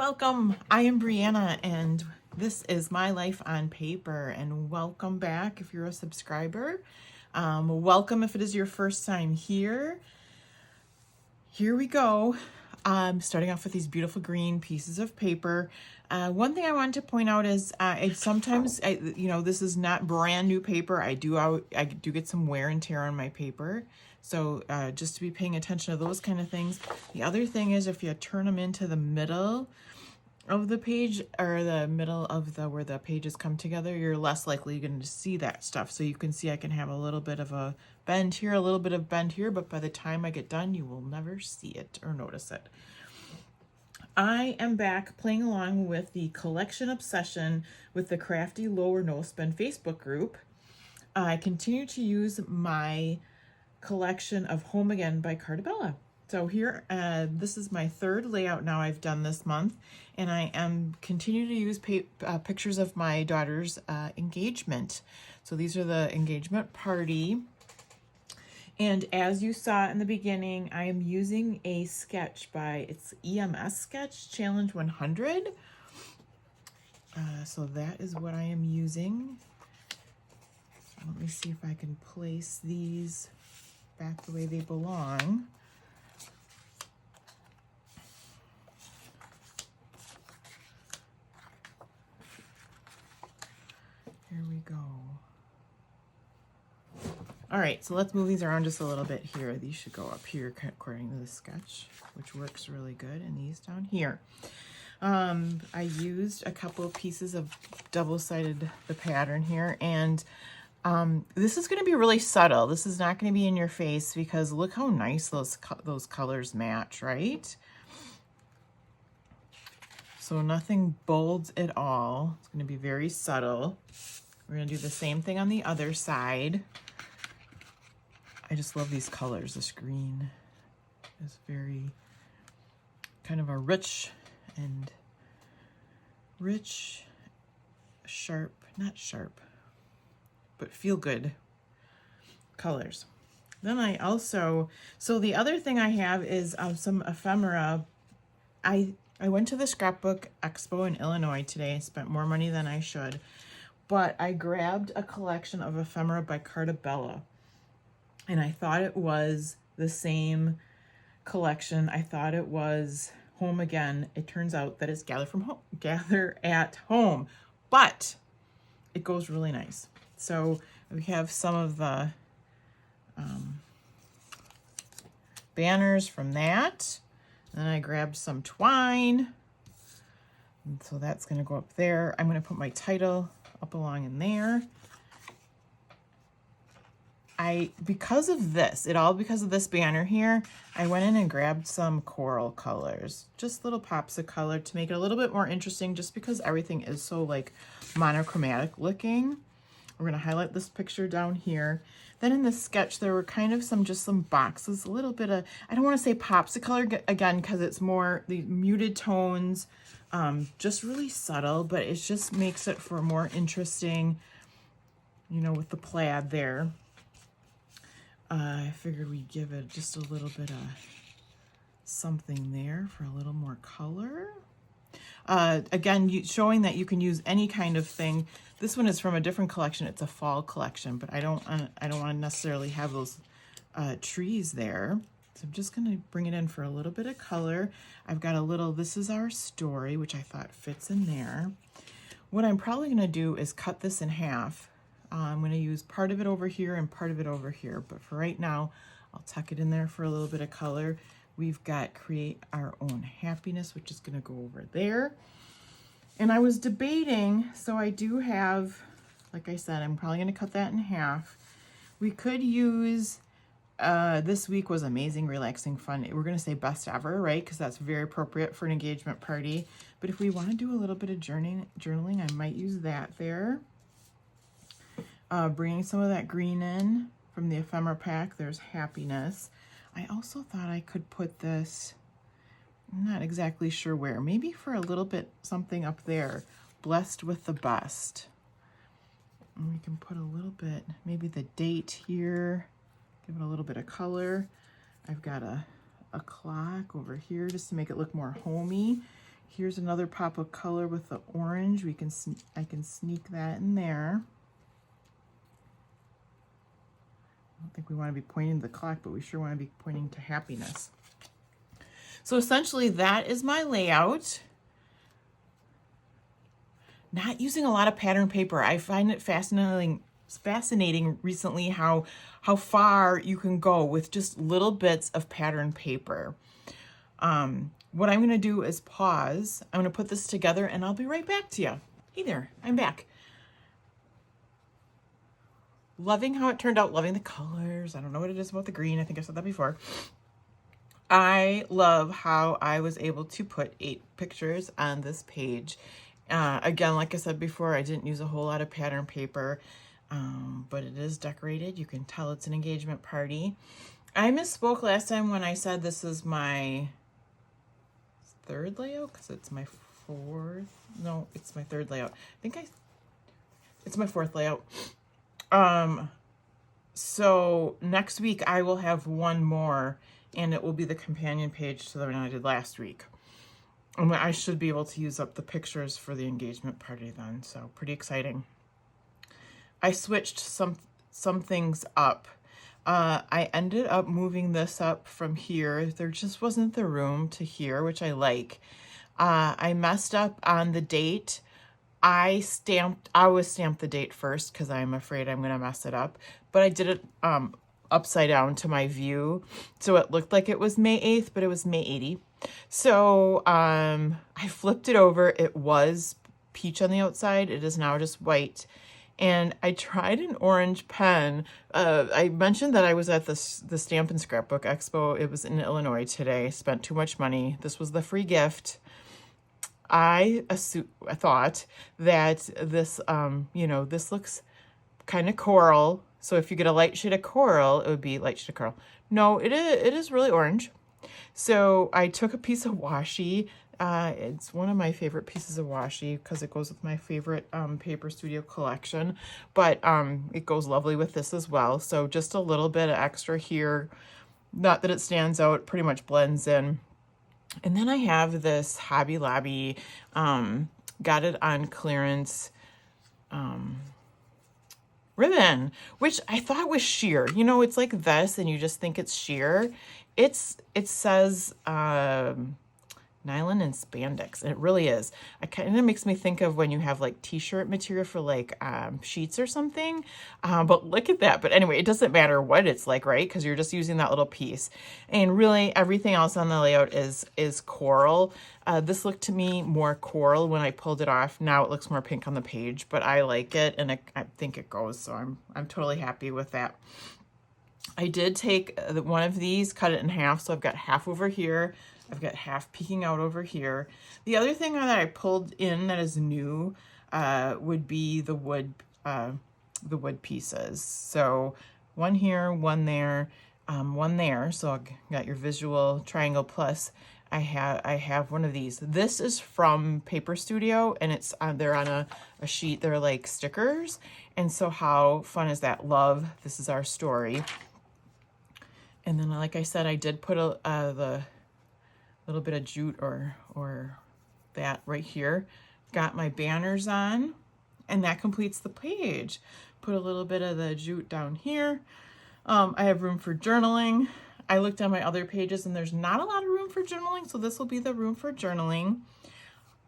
Welcome. I am Brianna and this is My Life on Paper, and welcome back if you're a subscriber. Welcome if it is your first time here. Here we go. Starting off with these beautiful green pieces of paper. One thing I wanted to point out is this is not brand new paper. I do get some wear and tear on my paper. So just to be paying attention to those kind of things. The other thing is if you turn them into the middle of the page, or the middle of the where the pages come together, you're less likely going to see that stuff. So you can see I can have a little bit of a bend here, a little bit of bend here, but by the time I get done, you will never see it or notice it. I am back playing along with the Collection Obsession with the Crafty Low or No Spend Facebook group. I continue to use my collection of Home Again by Carta Bella. So here, this is my third layout now I've done this month, and I am continue to use pictures of my daughter's engagement. So these are the engagement party. And as you saw in the beginning, I am using a sketch by, it's EMS Sketch Challenge 100. So that is what I am using. Let me see if I can place these back the way they belong. Here we go. All right, so let's move these around just a little bit here. These should go up here according to the sketch, which works really good, and these down here. I used a couple of pieces of double-sided the pattern here, and this is going to be really subtle. This is not going to be in your face because look how nice those colors match, right? So nothing bold at all. It's going to be very subtle. We're going to do the same thing on the other side. I just love these colors. This green is very kind of a rich, sharp, not sharp, but feel good colors. Then I also, so the other thing I have is some ephemera. I went to the Scrapbook Expo in Illinois today. I spent more money than I should, but I grabbed a collection of ephemera by Carta Bella. And I thought it was the same collection. I thought it was Home Again. It turns out that it's Gather at Home, but it goes really nice. So we have some of the banners from that. And then I grabbed some twine. And so that's going to go up there. I'm going to put my title up along in there. Because of this banner here, I went in and grabbed some coral colors, just little pops of color to make it a little bit more interesting, just because everything is so like monochromatic looking. We're going to highlight this picture down here. Then in the sketch, there were kind of some boxes, a little bit of, I don't want to say pops of color again, because it's more the muted tones, just really subtle, but it just makes it for more interesting, with the plaid there. I figured we'd give it just a little bit of something there for a little more color. Again, showing that you can use any kind of thing. This one is from a different collection. It's a fall collection, but I don't want to necessarily have those trees there. So I'm just going to bring it in for a little bit of color. I've got a little, this is our story, which I thought fits in there. What I'm probably going to do is cut this in half. I'm going to use part of it over here and part of it over here, but for right now, I'll tuck it in there for a little bit of color. We've got Create Our Own Happiness, which is going to go over there. And I was debating, so I do have, like I said, I'm probably going to cut that in half. We could use, this week was amazing, relaxing, fun. We're going to say best ever, right? Because that's very appropriate for an engagement party. But if we want to do a little bit of journaling, I might use that there. Bringing some of that green in from the ephemera pack. There's happiness. I also thought I could put this, I'm not exactly sure where, maybe for a little bit something up there, blessed with the best. And we can put a little bit, maybe the date here, give it a little bit of color. I've got a clock over here just to make it look more homey. Here's another pop of color with the orange. I can sneak that in there. I don't think we want to be pointing to the clock, but we sure want to be pointing to happiness. So essentially that is my layout. Not using a lot of pattern paper. I find it fascinating recently how far you can go with just little bits of pattern paper. What I'm going to do is pause. I'm going to put this together and I'll be right back to you. Hey there, I'm back. Loving how it turned out, loving the colors. I don't know what it is about the green. I think I said that before. I love how I was able to put 8 pictures on this page. Again, like I said before, I didn't use a whole lot of pattern paper, but it is decorated. You can tell it's an engagement party. I misspoke last time when I said this is my 3rd layout, because it's my 4th. No, it's my 3rd layout. It's my 4th layout. So next week I will have one more, and it will be the companion page to the one I did last week. And I should be able to use up the pictures for the engagement party then, so pretty exciting. I switched some things up. I ended up moving this up from here. There just wasn't the room to here, which I like. I messed up on the date. I always stamp the date first because I'm afraid I'm going to mess it up. But I did it upside down to my view. So it looked like it was May 8th, but it was May 80. So I flipped it over. It was peach on the outside. It is now just white. And I tried an orange pen. I mentioned that I was at the Stamp and Scrapbook Expo. It was in Illinois today. Spent too much money. This was the free gift. I thought that this, this looks kind of coral. So if you get a light shade of coral, it would be light shade of coral. No, it is really orange. So I took a piece of washi. It's one of my favorite pieces of washi because it goes with my favorite Paper Studio collection. But it goes lovely with this as well. So just a little bit of extra here. Not that it stands out, pretty much blends in. And then I have this Hobby Lobby, got it on clearance ribbon, which I thought was sheer. You know, it's like this and you just think it's sheer. It says nylon and spandex, and it really is. It kind of makes me think of when you have like t-shirt material for like sheets or something, but look at that. But anyway, it doesn't matter what it's like, right? Because you're just using that little piece, and really everything else on the layout is coral. This looked to me more coral when I pulled it off. Now it looks more pink on the page, but I like it, and I think it goes, so I'm totally happy with that. I did take one of these, cut it in half, so I've got half over here. I've got half peeking out over here. The other thing that I pulled in that is new would be the wood pieces. So one here, one there, one there. So I got your visual triangle plus. I have one of these. This is from Paper Studio, and it's they're on a sheet. They're like stickers. And so how fun is that? Love, this is our story. And then, like I said, I did put the little bit of jute or that right here. Got my banners on, and that completes the page. Put a little bit of the jute down here. I have room for journaling. I looked at my other pages and there's not a lot of room for journaling, so this will be the room for journaling.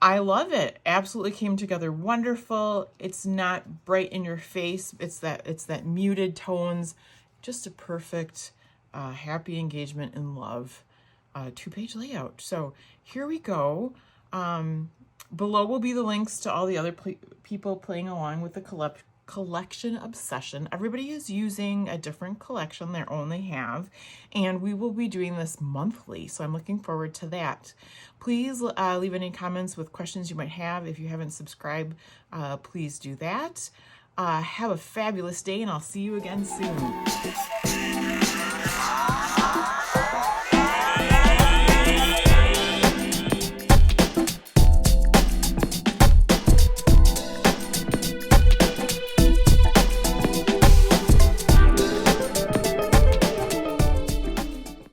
I love it. Absolutely came together wonderful. It's not bright in your face. It's that muted tones. Just a perfect happy engagement in love. 2-page layout. So here we go. Below will be the links to all the other people playing along with the collection obsession. Everybody is using a different collection, their own they have, and we will be doing this monthly. So I'm looking forward to that. Please leave any comments with questions you might have. If you haven't subscribed, please do that. Have a fabulous day, and I'll see you again soon.